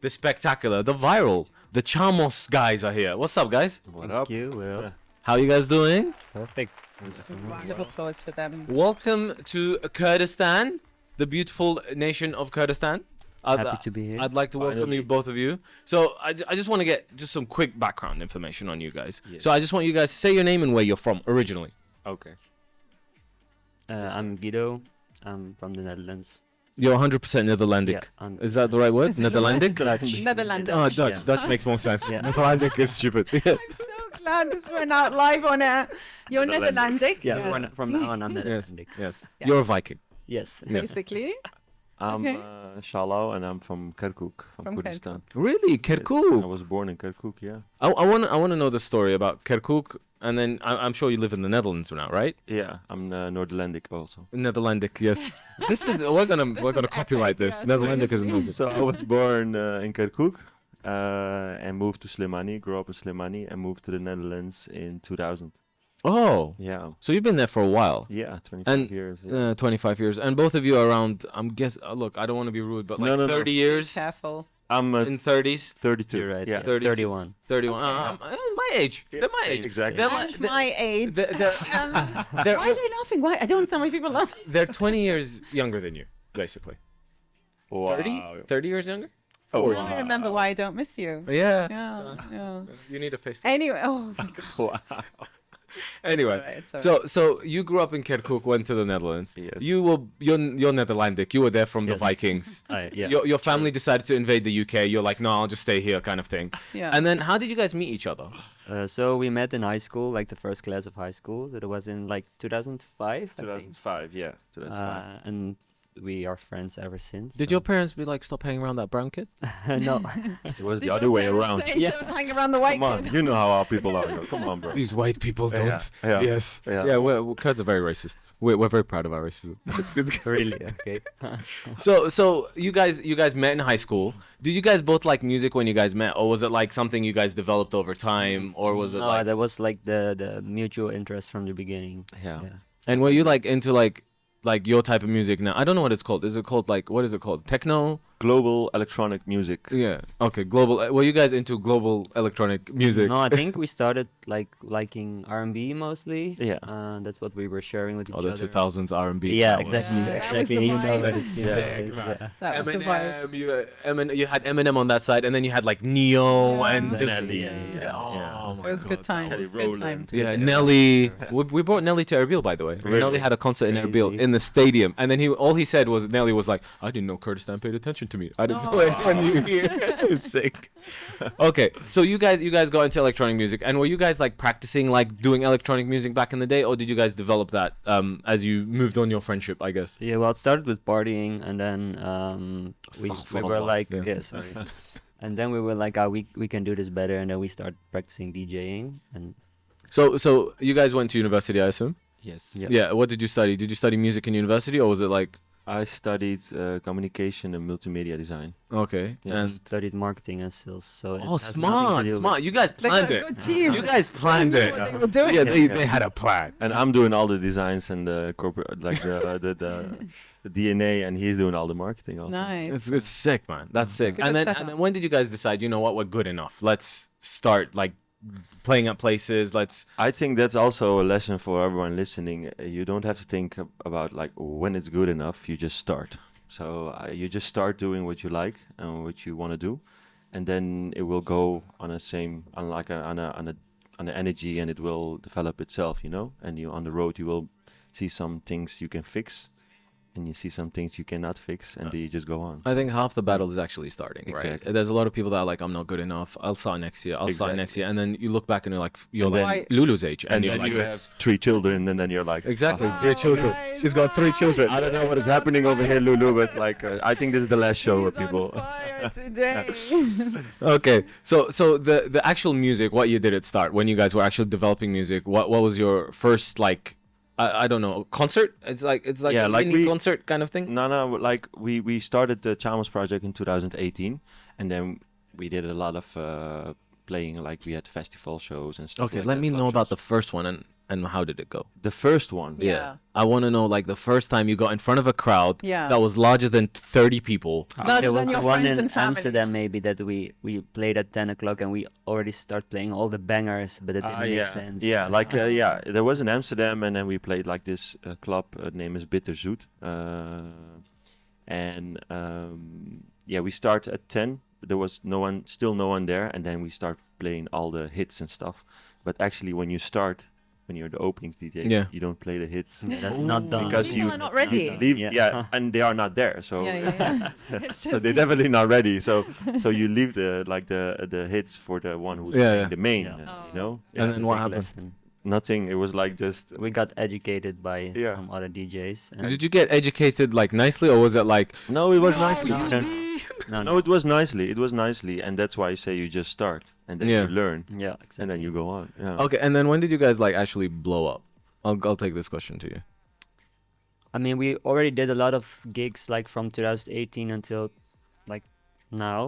the spectacular, the viral, the Chamos guys are here. What's up, guys? Thank you, Will. How you guys doing? Perfect. Round of applause for them. Welcome to Kurdistan, the beautiful nation of Kurdistan. Happy to be here. I'd like to welcome you, both of you. So I just want to get just some quick background information on you guys. Yes. So I just want you guys to say your name and where you're from originally. Okay. I'm Guido. I'm from the Netherlands. You're 100% Netherlandic. Is that the right word? Is it Netherlandic? Dutch. Netherlands. Oh, Dutch. Yeah. Dutch makes more sense. Yeah. Netherlandic is stupid. I'm so glad this went out live on air. You're Netherlandic. Yeah, Yes. from now on, I'm Yes. Netherlandic. Yes. Yeah. You're a Viking. Yes. Yes. Basically. I'm Okay. Shalom and I'm from Kirkuk, From Kurdistan. Really? Yes, I Kirkuk? was born in Kirkuk, yeah. I want to know the story about Kirkuk, and then I'm sure you live in the Netherlands now, right? Yeah, I'm Noorderlandic also. Netherlandic, yes. This is we're gonna copyright this. yes. Netherlandic is amazing. So I was born in Kirkuk and moved to Slimani, grew up in Slimani and moved to the Netherlands in 2000. Oh, Yeah, so you've been there for a while. yeah, 25 And, years. Yeah. 25 years, and both of you are around. Look, I don't want to be rude, but like No. 30 years Careful. I'm in 30s, 32. You're right. Yeah. 30. 31. 31. My age. Yeah, They're my age. exactly. They're And my age. they're, Why are they laughing? Why? I don't understand why people laugh. they're 20 years younger than you, basically. Wow. 30 years younger. Oh, Now I remember why I don't miss you. Yeah. Yeah. You need a face. Anyway, oh my God. wow. Anyway, It's all right. so you grew up in Kirkuk, went to the Netherlands. Yes. You're Netherlandic. You were there from the Yes. Vikings. Yeah. Your family decided to invade the UK. You're like, no, I'll just stay here, kind of thing. Yeah. And then how did you guys meet each other? So we met in high school, like the first class of high school. So it was in like 2005. I think. 2005, yeah. 2005. And we are friends ever since. Did so- your parents be like, stop hanging around that brown kid? No. It was Did the other your way parents around. say Yeah. Don't hang around the white Come on, kid? you know how our people are. Come on, bro. These white people Yeah, don't. yeah, Yes. yeah. Yeah, Kurds are very racist. We're very proud of our racism. It's good. Really? Okay. So you guys met in high school. Did you guys both like music when you guys met, or was it like something you guys developed over time, or was it No, like? that was like the mutual interest from the beginning. Yeah. And were you like into like your type of music now? I don't know what it's called. Is it called like what is it called? Techno? Global electronic music. Yeah. Okay. Global. Were you guys into global electronic music? No, I think we started like liking R&B mostly. Yeah. That's what we were sharing with each Oh, the other. 2000s R&B. Yeah, That was- exactly. Yeah, that was Exactly. the You know vibe. what it's Sick, yeah. That was the vibe. Eminem, you had Eminem on that side, and then you had like Neo Yeah. and just Nelly. yeah. Oh my It was good God, times. that Kelly was- Good Rowland. times. Yeah, Nelly. We brought Nelly to Erbil, by the way. Really? Nelly had a concert in Erbil Crazy. in the stadium, and then all he said was Nelly was like, "I didn't know Kurdistan paid attention to me. I didn't know anyone knew here." It was sick. Okay, so you guys got into electronic music, and were you guys like practicing like doing electronic music back in the day, or did you guys develop that as you moved on your friendship? I guess. Yeah, well, it started with partying, and then we were Astaghfirullah. like, Yeah. yeah, sorry. And then we were like, we can do this better, and then we started practicing DJing, and So you guys went to university, I assume. Yes. Yeah. Yeah. What did you study? Did you study music in university, or was it like I studied communication and multimedia design. okay? Yeah. I And studied marketing and sales. So it oh, has nothing to do smart. with- You guys They got planned a it. good team. You guys planned They it. knew what they were doing. Yeah, they had a plan. And I'm doing all the designs and the corporate, like the DNA, and he's doing all the marketing also. Nice. It's sick, man. That's sick. Good And then setup. when did you guys decide? You know what? We're good enough. Let's start like playing at places. Let's. I think that's also a lesson for everyone listening. You don't have to think about like when it's good enough. You just start. So you just start doing what you like and what you want to do, and then it will go on an energy, and it will develop itself. You know, and you on the road you will see some things you can fix, and you see some things you cannot fix, and then you just go on. I think half the battle is actually starting, right? Exactly. There's a lot of people that are like, I'm not good enough. I'll start next year. I'll start next year. And then you look back and you're like, you're And like then- Lulu's age, and, And you're then like, you have 3 children, and then you're like, exactly, "Ah." 3 children. guys, She's got 3 children. I don't know what is happening over here, Lulu, but like I think this is the last show with He's people. on fire today. Okay, so the actual music, what you did at start when you guys were actually developing music, what was your first like I don't know, concert? It's like Yeah, a like mini we- concert kind of thing. No, like we started the Chamos project in 2018, and then we did a lot of playing. Like we had festival shows and stuff. Okay, like let that, me club know about shows. the first one, and and how did it go? The first one. Yeah. I want to know like the first time you got in front of a crowd Yeah. that was larger than 30 people. Larger There was than your the one friends in and family. Amsterdam maybe that we played at 10 o'clock and we already start playing all the bangers, but it didn't make sense. Yeah, like there was in Amsterdam, and then we played like this club. Name is Bitterzoet, and we start at 10. There was still no one there, and then we start playing all the hits and stuff. But actually, when you're the openings DJ, you don't play the hits. That's not done. Because People are not ready. leave, Yeah. and they are not there. So Yeah. It's so just they're definitely not ready. So you leave the hits for the one who's playing the main. Yeah. You know. And That's then a what big happened? lesson. Nothing. It was like just. We got educated by Yeah. some other DJs. And Did you get educated like nicely, or was it like No, it was nicely. no, It was nicely. It was nicely, and that's why I say you just start and then Yeah. you learn, yeah, exactly. and then you go on. Yeah. okay? And then when did you guys like actually blow up? I'll take this question to you. I mean, we already did a lot of gigs like from 2018 until like now.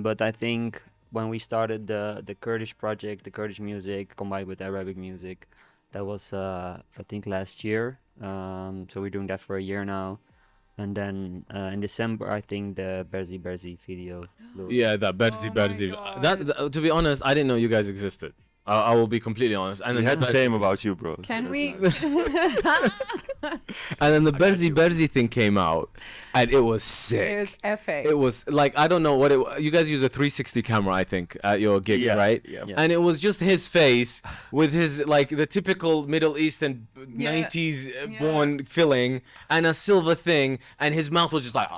But I think when we started the Kurdish project, the Kurdish music combined with Arabic music, that was I think last year. So we're doing that for a year now. And then in December, I think the Berzi Berzi video. blew up. Yeah, that Berzi Oh my Berzi. God. That to be honest, I didn't know you guys existed. I will be completely honest. And We then had the Berzi- same about you, bro. Can we? And then the Berzi Berzi thing came out, and it was sick. It was epic. It was like I don't know what it. You guys use a 360 camera, I think, at your gigs, Yeah, right? yeah. Yeah. And it was just his face with his like the typical Middle Eastern Yeah. 90s Yeah. born filling and a silver thing, and his mouth was just like.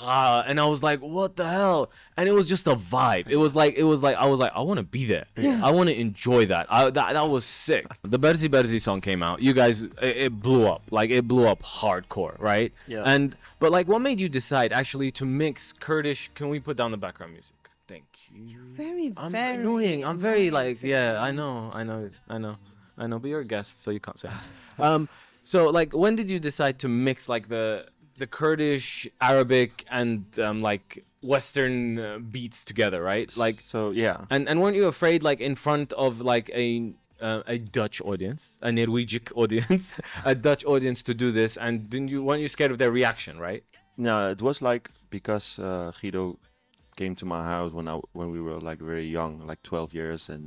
And I was like, what the hell? And it was just a vibe. It was like I was like, I want to be there. I want to enjoy that. That was sick. The Berzi Berzi song came out. You guys, it blew up. Like it blew up hardcore, right? Yeah. But like, what made you decide actually to mix Kurdish? Can we put down the background music? Thank you. very, I'm very annoying. I'm very like, annoying yeah, I know. But you're a guest, so you can't say. So like, when did you decide to mix like the Kurdish, Arabic, and like Western beats together, right? Like, So yeah. and weren't you afraid like in front of like a Dutch audience, a Norwegian audience, a Dutch audience to do this? And weren't you scared of their reaction, right? No, it was like because Guido came to my house when we were like very young, like 12 years, and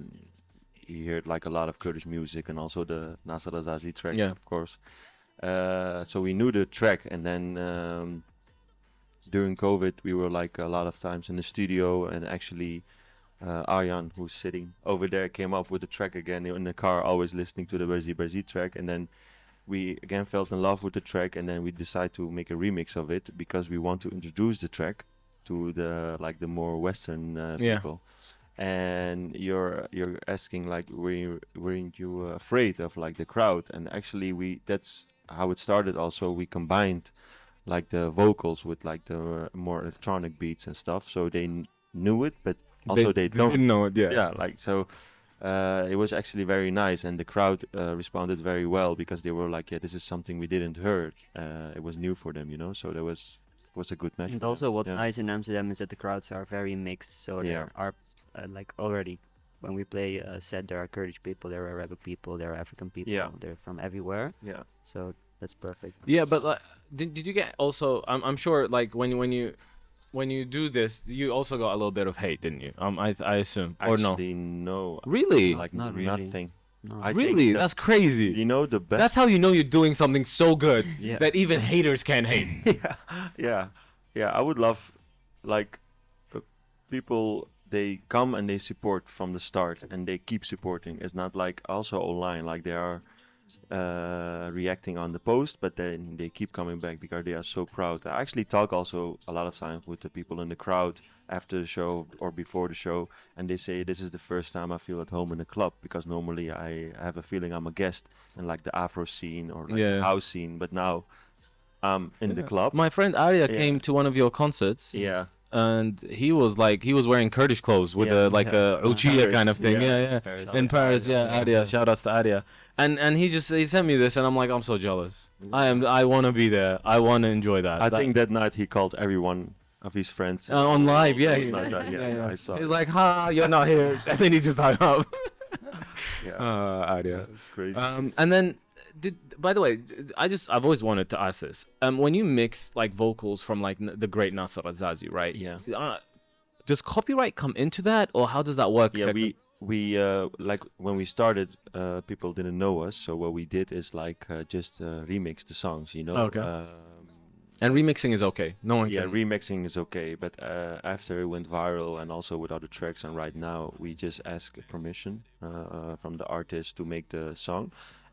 he heard like a lot of Kurdish music and also the Nasser Azazi track, Yeah. of course. So we knew the track, and then during COVID we were like a lot of times in the studio, and actually Arjan, who's sitting over there, came up with the track again in the car, always listening to the Berzi Berzi track, and then we again fell in love with the track, and then we decided to make a remix of it because we want to introduce the track to the more Western Yeah. people. And you're asking like, weren't you afraid of like the crowd? And actually that's how it started. Also, we combined like the vocals with like the more electronic beats and stuff, so they knew it, but also they don't didn't know it. yeah, like so it was actually very nice, and the crowd responded very well because they were like, yeah, this is something we didn't heard. It was new for them, so there was a good match. And for also them. what's Yeah. nice in Amsterdam is that the crowds are very mixed. So Yeah. there are like already when we play a set, there are Kurdish people, there are Arabic people, there are African people. Yeah. They're from everywhere. Yeah. So that's perfect. Yeah, but like, did you get also? I'm sure like when you do this, you also got a little bit of hate, didn't you? I assume, or no? Actually, no. Really? Like Not really. nothing. No. I think Really? that- That's crazy. the best. That's how you know you're doing something so good Yeah. that even haters can't hate. yeah. I would love like people. They come and they support from the start, and they keep supporting. It's not like also online, like they are reacting on the post, but then they keep coming back because they are so proud. I actually talk also a lot of times with the people in the crowd after the show or before the show, and they say this is the first time I feel at home in a club, because normally I have a feeling I'm a guest in like the Afro scene or like Yeah. the house scene, but now I'm in the club. My friend Arya Yeah. came to one of your concerts, Yeah. and he was wearing Kurdish clothes with Yeah. a Uchiya Paris, kind of thing. yeah. Yeah. Paris. In Paris, yeah, Arya. Shout outs to Arya. And he sent me this, and I'm like, I'm so jealous. I want to be there. I want to enjoy that. I think that night he called every one of his friends. on live, yeah. Something like that, yeah, I saw. He's like, "Ha, you're not here," and then he just hung up. Idea. It's crazy. And then, by the way, I've always wanted to ask this. When you mix like vocals from like the great Nasser Azazi, right? Yeah. Does copyright come into that, or how does that work? Yeah, we like when we started, people didn't know us, so what we did is like just remix the songs, you know. Okay. And remixing is okay. No one Yeah, can. remixing is okay, but after it went viral and also with other tracks, and right now we just ask permission from the artist to make the song.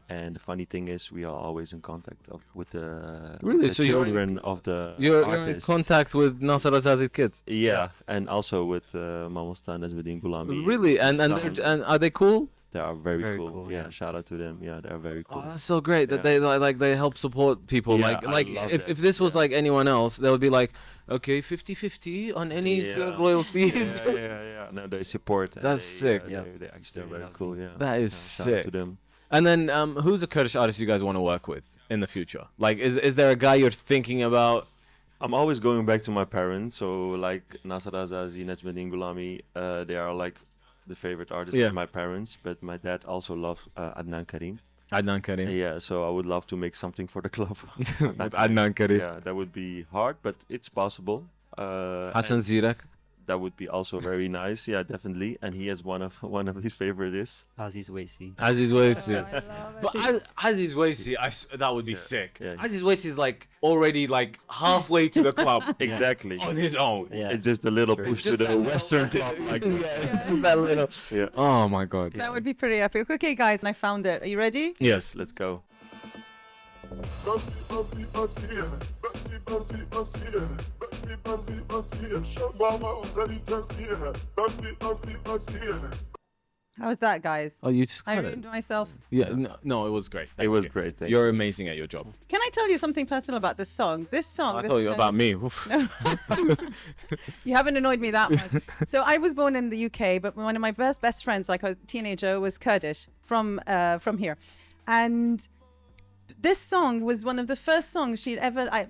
And the funny thing is, we are always in contact with the, Really? the So you're in- children of the You're in artists. contact with Nasser Azazi's kids. Yeah, and also with Mamostan as Bedin Gulami. Really? And son. and are they cool? They are very, Very cool. cool, Yeah, yeah. shout out to them. Yeah, they are very cool. Oh, that's so great that Yeah. they help support people. Yeah, like I like love if that. this was Yeah. like anyone else, they would be like, okay, 50-50 on any Yeah. royalties. yeah. No, they support. and That's sick. Yeah, Yeah. they actually are Very very cool. Yeah. That is Shout out sick. to them. And then who's a Kurdish artist you guys want to work with in the future? Like, is there a guy you're thinking about? I'm always going back to my parents. So like Nasser Azazi, Najmuddin Gulami, they are like the favorite artists Yeah. of my parents. But my dad also loves Adnan Karim. Adnan Karim. Yeah, so I would love to make something for the club. With Adnan Karim. Yeah, that would be hard, but it's possible. Hassan And Zirak. that would be also very nice. Yeah, definitely. And he has one of his favorite is. Aziz Waisi. Aziz Waisi. I love But it. Aziz Waisi, that would be Yeah, sick. yeah. Aziz Waisi is like already like halfway to the club Exactly. on his own. Yeah. It's just a little Sure. push It's to just the that little- Western club. Like Yeah, it's just that little. Yeah. Oh my god. That would be pretty epic. Okay, guys, I found it. Are you ready? Yes. Let's go. How's that, guys? Oh, you just I got it. ruined myself. Yeah. No, it was great. It Thank was you. great. Thank You're amazing at your job. Can I tell you something personal about this song? This song. I this thought you about Kurdish- me. Oof. You haven't annoyed me that much. So I was born in the UK, but one of my first best friends, like a teenager, was Kurdish from here, and this song was one of the first songs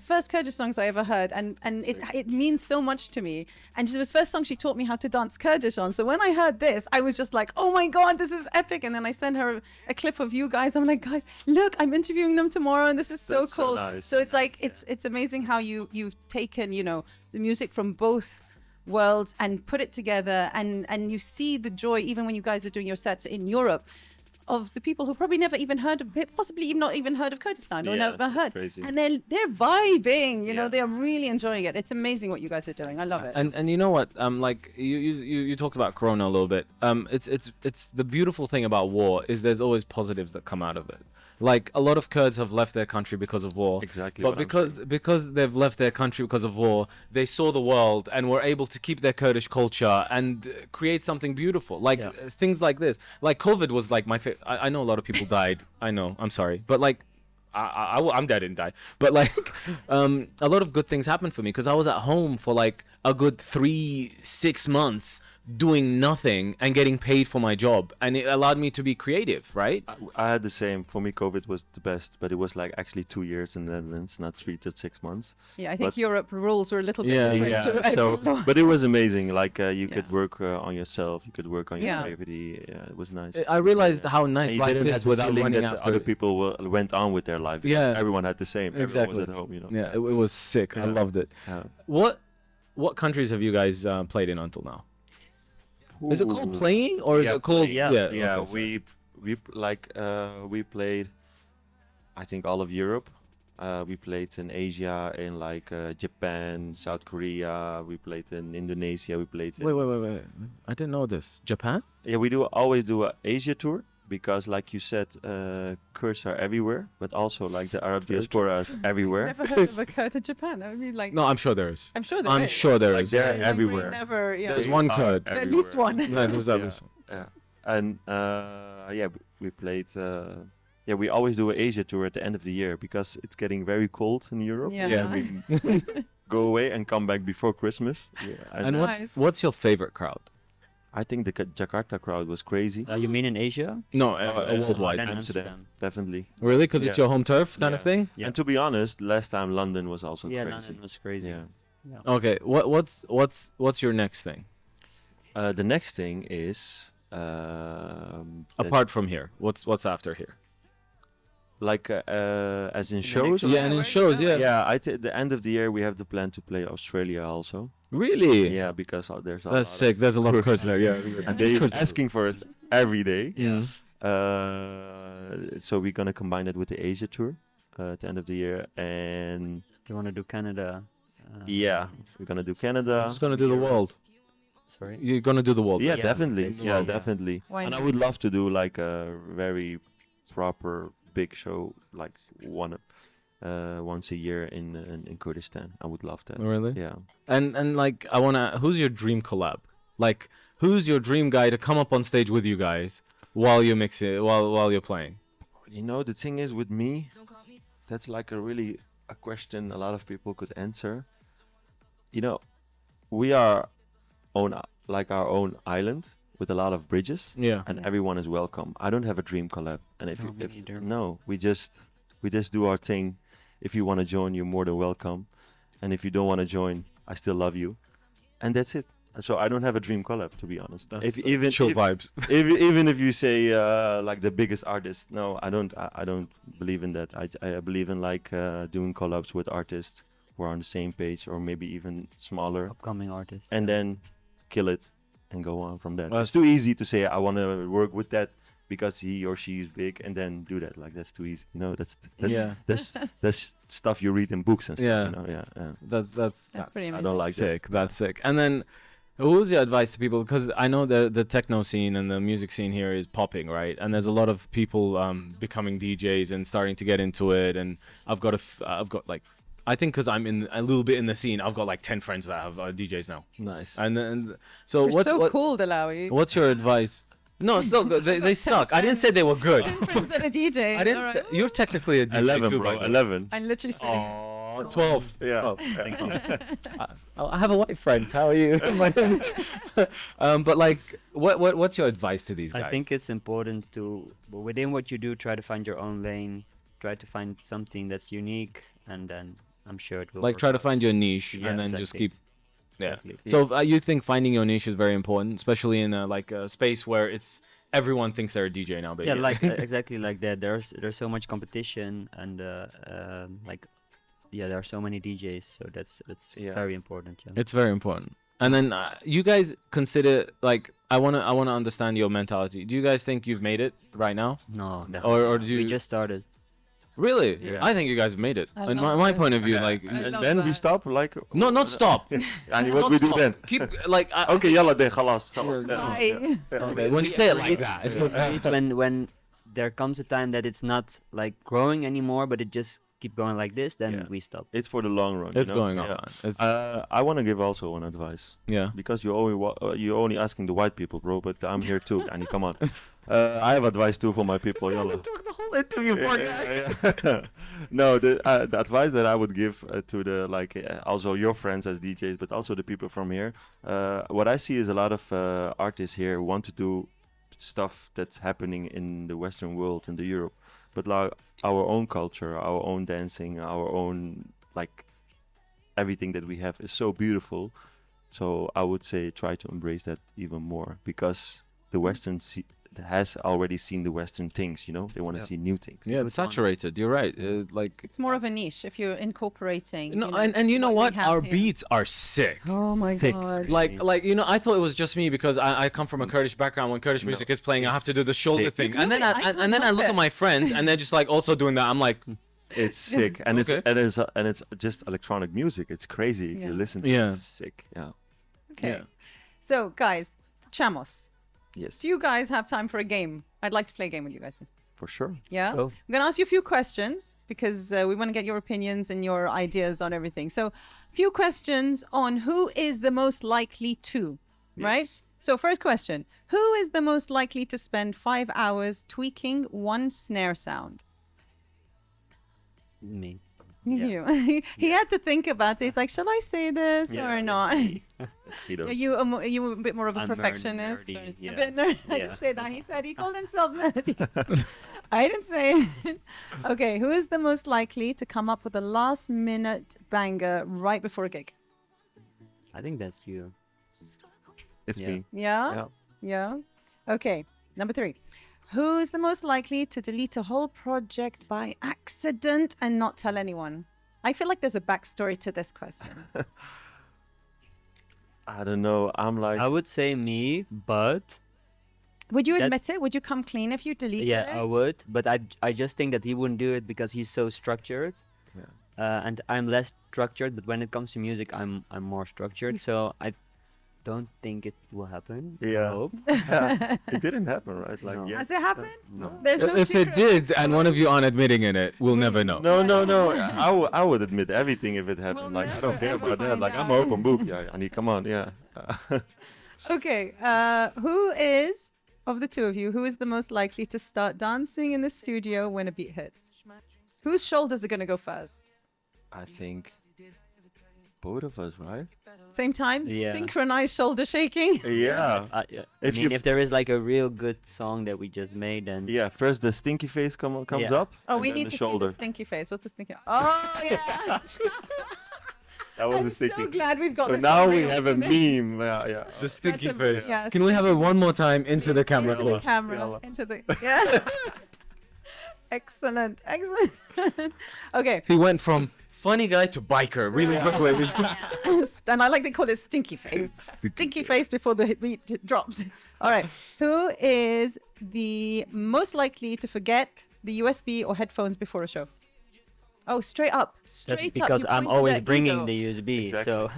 first Kurdish songs I ever heard, and it means so much to me. And it was the first song she taught me how to dance Kurdish on. So when I heard this, I was just like, oh my god, this is epic. And then I sent her a clip of you guys. I'm like, guys, look, I'm interviewing them tomorrow, and this is so That's so cool. nice. So it's like it's amazing how you've taken the music from both worlds and put it together, and you see the joy even when you guys are doing your sets in Europe of the people who probably never even heard of it, possibly even not even heard of Kurdistan or Yeah, never heard, crazy. and they're vibing. You know, Yeah. they're really enjoying it. It's amazing what you guys are doing. I love it. And you know what? Like you talked about Corona a little bit. It's the beautiful thing about war is there's always positives that come out of it. Like a lot of Kurds have left their country because of war. Exactly But what I'm because they've left their country because of war, they saw the world and were able to keep their Kurdish culture and create something beautiful. Like Yeah. things like this. Like COVID was like my favorite. I know a lot of people died. I know. I'm sorry. But like I'm dead and die. But like a lot of good things happened for me because I was at home for like a good 3-6 months doing nothing and getting paid for my job, and it allowed me to be creative, right? I had the same. For me, COVID was the best, but it was like actually 2 years in the Netherlands, not 3 to 6 months. Yeah, I think but- Europe rules were a little bit Yeah, different. Yeah. So, but it was amazing. Like you could Yeah. work on yourself. You could work on your Yeah. creativity. Yeah, it was nice. I realized how And nice you life didn't have is the without feeling running that after other it. people went on with their life. because Yeah. everyone had the same. Exactly. Everyone was at home. You know. Yeah, it was sick. I Yeah. loved it. Yeah. What countries have you guys played in until now? Is it called Ooh. playing or is Yeah, it called? Yeah. Yeah, okay, sorry. we played, I think all of Europe. We played in Asia, in like Japan, South Korea. We played in Indonesia. We played. In, Wait. I didn't know this. Japan? Yeah, we always do a Asia tour because, like you said, Kurds are everywhere, but also like the Arab diaspora is everywhere. Never heard of a Kurd in Japan. I mean, like, No, I'm sure there is. I'm sure there I'm is. sure there Like is. they're Like, we everywhere. Never, yeah. There's They one are Kurd. At least one. No, there's Yeah. others. Yeah, and we played. Yeah, we always do an Asia tour at the end of the year because it's getting very cold in Europe. Yeah. Yeah. We go away and come back before Christmas. Yeah, And Nice. what's your favorite crowd? I think the Jakarta crowd was crazy. You mean in Asia? No, Worldwide. Then Amsterdam, definitely. Really? Because it's Yeah. your home turf kind of Yeah. thing? Yeah. And to be honest, last time London was also Yeah, crazy. London was crazy. Yeah. Okay. What's your next thing? The next thing is Apart from here, what's after here? like as in next shows. one. Yeah, and in shows, yeah. Yeah, the end of the year we have the plan to play Australia also. Really? Yeah, because there's a That's lot sick. There's a lot of Kurds there. Yeah. and they're asking for it every day. Yeah. So we're gonna combine it with the Asia tour at the end of the year, and You want to do Canada? yeah, we're gonna do Canada. Just gonna do the world. Sorry. You're gonna do the world. Yeah, Yeah, definitely. basically, Yeah, yeah. definitely. Why And I not? would love to do like a very proper big show, like once a year in Kurdistan. I would love that. Really? Yeah. And like I wanna. Who's your dream collab? Like who's your dream guy to come up on stage with you guys while you mix it while you're playing? You know, the thing is with me, that's like a question a lot of people could answer. You know, we are like our own island with a lot of bridges, Yeah. and Yeah. everyone is welcome. I don't have a dream collab, and if No, you me if, neither. no, we just do our thing. If you want to join, you're more than welcome, and if you don't want to join, I still love you, and that's it. So I don't have a dream collab, to be honest. That's Even chill if, vibes. even if you say like the biggest artist, no, I don't. I don't believe in that. I believe in like doing collabs with artists who are on the same page, or maybe even smaller, Upcoming artists. and then kill it and go on from that. That's- It's too easy to say I want to work with that because he or she is big, and then do that. Like that's too easy. You know, that's Yeah. that's stuff you read in books and stuff. Yeah. You know? Yeah. That's That's pretty I amazing. don't like sick. that. That's sick. And then, who's your advice to people? Because I know the techno scene and the music scene here is popping, right? And there's a lot of people becoming DJs and starting to get into it. And I've got like, I think because I'm in a little bit in the scene, I've got like 10 friends that have DJs now. Nice. And so You're what's so cool, Dalawi. what's your advice? No, it's not good. They suck. I didn't say they were good. Friends that are DJ. I didn't. All Say, right. you're technically a DJ 11, too, bro. by the way. 11. I'm literally saying. Oh, 12. Yeah. Oh, thank you. I have a white friend. How are you? But like, what's your advice to these guys? I think it's important to, within what you do, try to find your own lane. Try to find something that's unique, and then I'm sure it will. like work try to out. find your niche Yeah, and then just exactly. keep. Yeah. Exactly. So you think finding your niche is very important, especially in a space where it's everyone thinks they're a DJ now, Yeah, basically. like exactly like that. There's so much competition, and like there are so many DJs, so that's Yeah. very important. Yeah. It's very important. And then you guys consider like I wanna understand your mentality. Do you guys think you've made it right now? No, no. Or do you We just started. really? Yeah. I think you guys have made it. I In love my this. point of view, Yeah. like I And love then we that. stop, like... no, not stop. And what Not we do stop. then? Keep like Okay, yalla, then, خلاص. Bye. Okay, when you say it like that, It's when there comes a time that it's not like growing anymore, but it just keep going like this, then Yeah. we stop. It's for the long run. it's you know? going on. Yeah. Man. It's, I want to give also one advice, yeah. because you're only asking the white people, bro. But I'm here too, and come on. I have advice too for my people. Yalla. Took the whole interview, Yeah. No, the advice that I would give to the also your friends as DJs, but also the people from here. What I see is a lot of artists here want to do stuff that's happening in the Western world, in the Europe, but like our own culture, our own dancing, our own everything that we have is so beautiful. So I would say try to embrace that even more, because the Western has already seen the Western things, you know. They want to Yeah. see new things. Yeah, it's saturated. You're right. Like It's more of a niche if you're incorporating. no, and you know what? we have Our here. beats are sick. Oh my Sick. god. Like I thought it was just me because I come from a Kurdish background. When Kurdish music is playing, I have to do the shoulder sick. thing, You and know then what? I and then I love look at it. my friends, and they're just like also doing that. I'm like, It's sick, and Okay. it's just electronic music. It's crazy if Yeah. you listen to Yeah. it. It's sick. Yeah. Okay. yeah. So guys, Chamos, Yes. do you guys have time for a game? I'd like to play a game with you guys. For sure. Yeah. go. I'm gonna ask you a few questions because we want to get your opinions and your ideas on everything. So, few questions on who is the most likely to, right? Yes. So, first question: who is the most likely to spend 5 hours tweaking one snare sound? Me. You. He had to think about it. He's like, shall I say this Yes, or that's not? me. Guido. Are you a bit more of a I'm very perfectionist? nerdy, or- yeah. A bit nerd. I Yeah. didn't say that. He said he called himself nerdy. I didn't say it. Okay, who is the most likely to come up with a last minute banger right before a gig? I think that's you. It's Yeah. me. Yeah? Yeah. Yeah. Okay, number 3. Who's the most likely to delete a whole project by accident and not tell anyone? I feel like there's a backstory to this question. I don't know. I'm like, I would say me, but Would you That's- admit it? Would you come clean if you deleted yeah, it? I would. But I just think that he wouldn't do it because he's so structured. Yeah. And I'm less structured, but when it comes to music, I'm more structured. So I don't think it will happen. I Yeah. hope. yeah, it didn't happen, right? Like, No. yeah. Has it happened? No. There's no If it secret. did, and one of you aren't admitting in it, we'll never know. No. I would admit everything if it happened. We'll Like, I don't never, care ever about that. find Like, I'm out. open book. Yeah, I mean, come on. Yeah. Okay, who is, of the two of you, who is the most likely to start dancing in the studio when a beat hits? Whose shoulders are going to go first? I think both of us, right? Same time? Yeah. Synchronized shoulder shaking? Yeah. Yeah. If I mean, you- if there is like a real good song that we just made, then Yeah. First, the stinky face comes Yeah. up. Oh, and we then need the to shoulder. see the stinky face. What's the stinky? Oh, yeah. That was I'm the so stinky. glad we've got So this now on we reels have a today. meme. Yeah. The stinky That's a- face. yeah, Can we have it one more time into the camera? Into the camera. Yalla. Into the... Yeah. Excellent. Okay. He went from funny guy to biker really quickly. And I like they call it stinky face. Stinky face before the beat drops. All right. Who is the most likely to forget the USB or headphones before a show? Oh, straight up. that's Straight up. because you I'm point to always their bringing ego. the USB. Exactly. So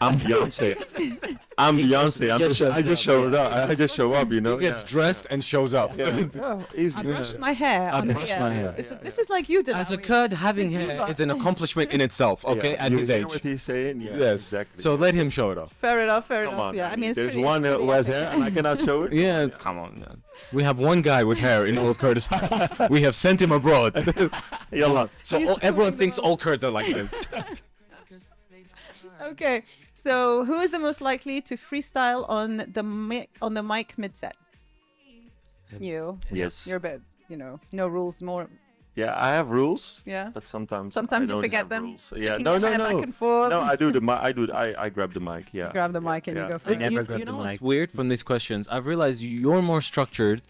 I'm Beyonce. I'm Beyonce. I just show up. I just show up. You know. He gets dressed and shows up. Easy. I brushed my hair. on brushed here. my hair. This is like you did. As a Naomi. Kurd, having It's a hair diva. is an accomplishment in itself, okay, at you his hear age. what he's saying? Yeah. Yes. Exactly. So let him show it off. Fair enough. Fair Come enough. on. Yeah. I mean, it's there's pretty, one it's pretty who has epic. hair and I cannot show it. Yeah, come on. Man. We have one guy with hair in all Kurdistan. We have sent him abroad. Yalla. So He's everyone touring thinks the all Kurds are like this. Okay. So who is the most likely to freestyle on the mic mid-set? You. Yes. You're a bit, no rules, more. Yeah, I have rules. Yeah. But sometimes Sometimes I you don't forget have them. rules. Yeah. Kicking No. your hair back and forth. No, I do I grab the mic. Yeah. Grab the mic and you go for I it. never you grabbed the know mic. what's weird from these questions? I've realized you're more structured,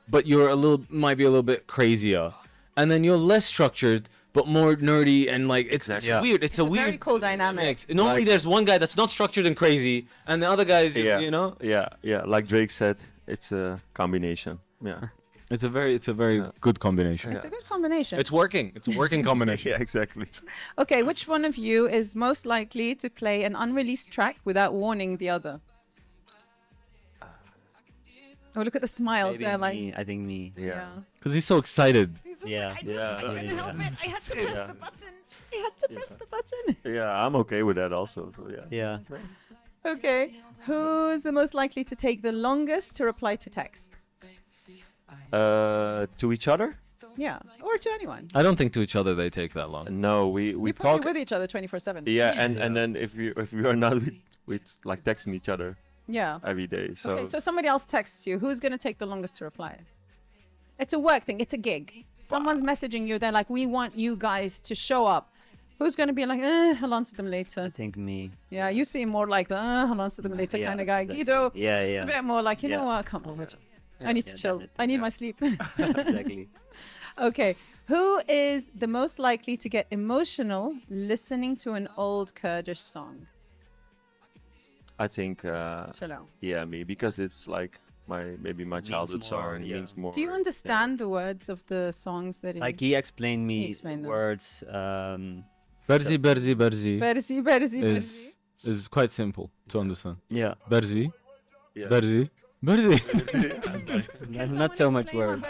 but you're might be a little bit crazier, and then you're less structured but more nerdy and like it's Exactly. weird. It's a Very weird cool dynamic. mix. Normally, Like- there's one guy that's not structured and crazy, and the other guy is just Yeah. Yeah. Like Drake said, it's a combination. Yeah. It's a very Yeah. good combination. It's a good combination. It's working. It's a working combination. Yeah. Exactly. Okay, which one of you is most likely to play an unreleased track without warning the other? Oh, look at the smiles. Maybe They're like, me. I think me. Yeah. Because he's so excited. He's just Yeah. like, I Yeah. couldn't help it. I had to press Yeah. the button. I had to press the button. Yeah. I'm okay with that also. So yeah. Yeah. Okay, who's the most likely to take the longest to reply to texts? To each other? Yeah, or to anyone. I don't think to each other they take that long. No, we You're talk. probably with each other 24/7. Yeah, and then if we are not with like texting each other Yeah. every day, so, Okay, so somebody else texts you. Who's going to take the longest to reply? It's a work thing. It's a gig. Someone's messaging you. They're like, we want you guys to show up. Who's going to be like, I'll answer them I later. think me. Yeah, you seem more like the, I'll answer them later Yeah, kind of guy. exactly. Guido, Yeah, it's yeah. a bit more like, you know Yeah. what, I can't bother. I need to Yeah, chill. definitely, I need yeah. my sleep. Exactly. Okay, who is the most likely to get emotional listening to an old Kurdish song? I think Chill out. yeah, me, because it's like maybe my Means childhood song more, and it yeah. means more. Do you understand the words of the songs that he... Like he explained me explained them. words. Berzi, berzi, berzi Berzi, berzi, berzi. is quite simple to understand. Yeah. Berzi, Yeah. berzi, berzi. Not so much word.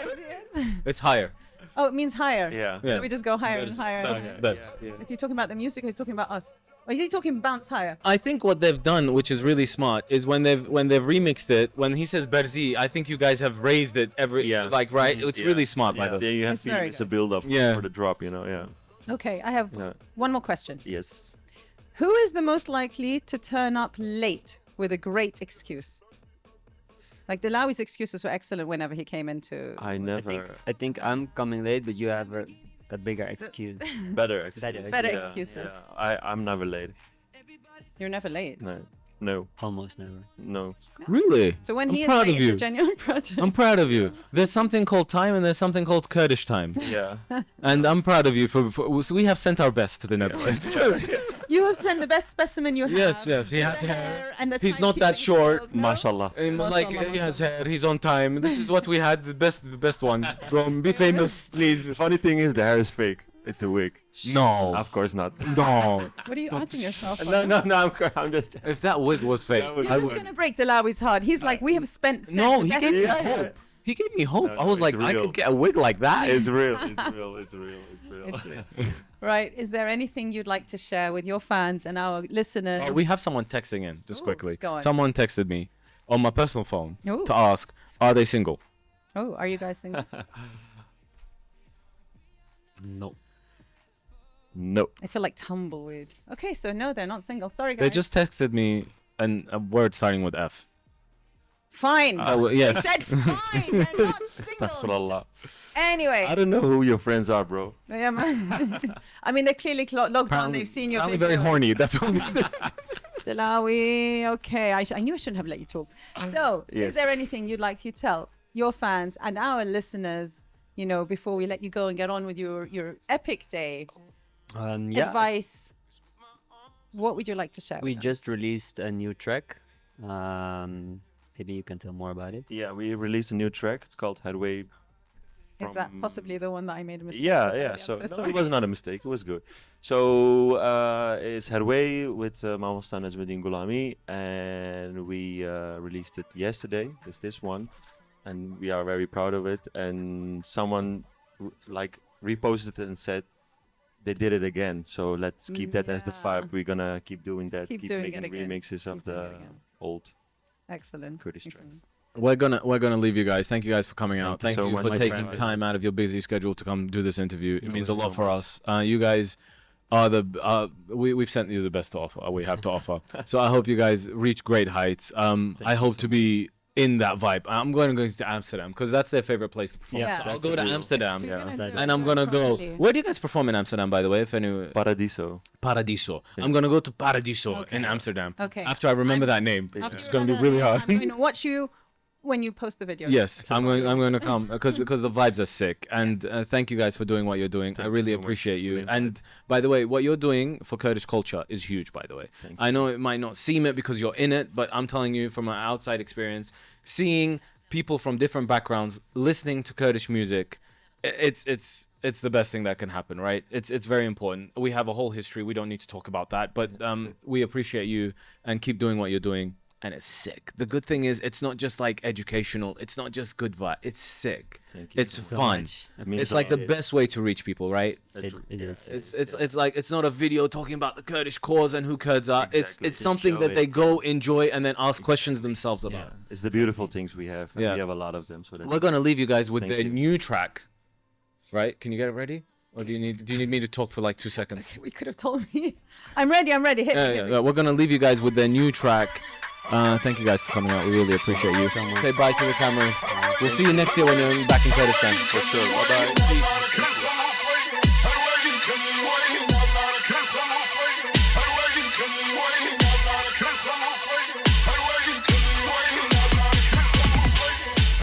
It's higher. Oh, it means higher. Yeah. Yeah. So we just go higher and higher. That's. Is he talking about the music or is he talking about us? Or is he talking bounce higher? I think what they've done, which is really smart, is when they've remixed it. When he says Berzi, I think you guys have raised it right. It's Yeah. really smart by Yeah. the way. Then you have It's to very it's a good. build up Yeah. for the drop, yeah. Okay, I have Yeah. one more question. Yes. Who is the most likely to turn up late with a great excuse? Like Delawi's excuses were excellent whenever he came into... I never I think I'm coming late, but you have a bigger excuse. better actually. Better Better Yeah, excuses. yeah. I'm never late. You're never late. No. No, Almost never. no. Really? So when I'm he is proud saying of it's you. a genuine project. I'm proud of you. There's something called time and there's something called Kurdish time. Yeah. And I'm proud of you for so we have sent our best to the Netherlands. You have sent the best specimen you have. Yes, yes, he with has the hair. and the He's not that timekeeping short. skills, no? Mashallah. Like Mashallah, he has hair, he's on time. This is what we had, the best one. Bro, be famous, The please. funny thing is, the hair is fake. It's a wig. No, Of course not. no. What are you adding yourself on? I'm just. If that wig was fake, That was- You're just going to break Delawi's heart. He's like, we have spent... no, the he best gave me time." hope. He gave me hope. No, I was no, like, it's I real. could get a wig like that. It's real. It's real. It's real. It's real. Right. Is there anything you'd like to share with your fans and our listeners? Oh, we have someone texting in, just Ooh, quickly. go on. Someone texted me on my personal phone Ooh. to ask, are they single? Oh, are you guys single? No. No. I feel like tumbleweed. Okay, so no, they're not single. Sorry, guys. They just texted me a word starting with F. Fine. Well, yes. I said fine. They're not single. Astaghfirullah. Anyway. I don't know who your friends are, bro. Yeah, man. I mean, they're clearly logged on. They've seen your I'm videos. very horny. That's what. Delawi, okay. I knew I shouldn't have let you talk. So, is Yes. there anything you'd like to tell your fans and our listeners, you know, before we let you go and get on with your epic day? Yeah. Advice. What would you like to share? We with them? just released a new track. Maybe you can tell more about it. Yeah, we released a new track. It's called Headway. Is that from- possibly the one that I made a mistake? Yeah, with? yeah. I'm So, no, sorry. it was not a mistake. It was good. So it's Headway with Mamastan Azmedin Gulami, and we released it yesterday. It's this one, and we are very proud of it. And someone reposted it and said they did it again. So let's keep that as the Yeah. vibe. We're gonna keep doing that. Keep doing it making again. remixes of Keep doing the it again. old Excellent. Kurdish Excellent. tracks. We're gonna leave you guys. Thank you guys for coming out. Thank Thank you you so for much, taking my time friends. out of your busy schedule to come do this interview. It No, means a thank lot you for so us. You guys are we've sent you the best to offer. We have to offer. So I hope you guys reach great heights. I you hope so to be in that vibe. I'm going to go to Amsterdam because that's their favorite place to perform. Yeah, So I'll that's go the to deal. Amsterdam. If you're Yeah, gonna that- do it, And I'm do it gonna go. properly. Where do you guys perform in Amsterdam, by the way? If any Paradiso. Paradiso. I'm gonna go to Paradiso Okay. in Amsterdam. Okay. After I remember I'm- that name, After it's you gonna be remember really that, hard. I'm going to watch you when you post the video. Yes, I'm going to come because the vibes are sick, and thank you guys for doing what you're doing. I Thank you really so much. appreciate you. Really And by the way, what you're doing for Kurdish culture is huge. By the way, Thank I know it might not seem it because you're in it, but I'm telling you from my outside experience, seeing people from different backgrounds listening to Kurdish music, it's the best thing that can happen, right? It's very important. We have a whole history. We don't need to talk about that, but we appreciate you and keep doing what you're doing. And it's sick. The good thing is, it's not just like educational. It's not just good vibe. It's sick. Thank you It's so fun. much. It means It's a like the lot. best way to reach people, right? It is. It's like it's not a video talking about the Kurdish cause and who Kurds are. Exactly. It's Just something show that it. they go enjoy and then ask questions themselves about. Yeah. It's the beautiful things we have. And Yeah. we have a lot of them. So that's We're gonna leave you guys with Thank their you. new track, right? Can you get it ready, or do you need me to talk for like 2 seconds? We could have told me. I'm ready. I'm ready. Hit me, Yeah, hit yeah, me. yeah. We're gonna leave you guys with their new track. Thank you guys for coming out. We really appreciate you. so much. Say bye to the cameras. We'll see you next year when you're back in Kurdistan. for sure. Bye bye. Peace.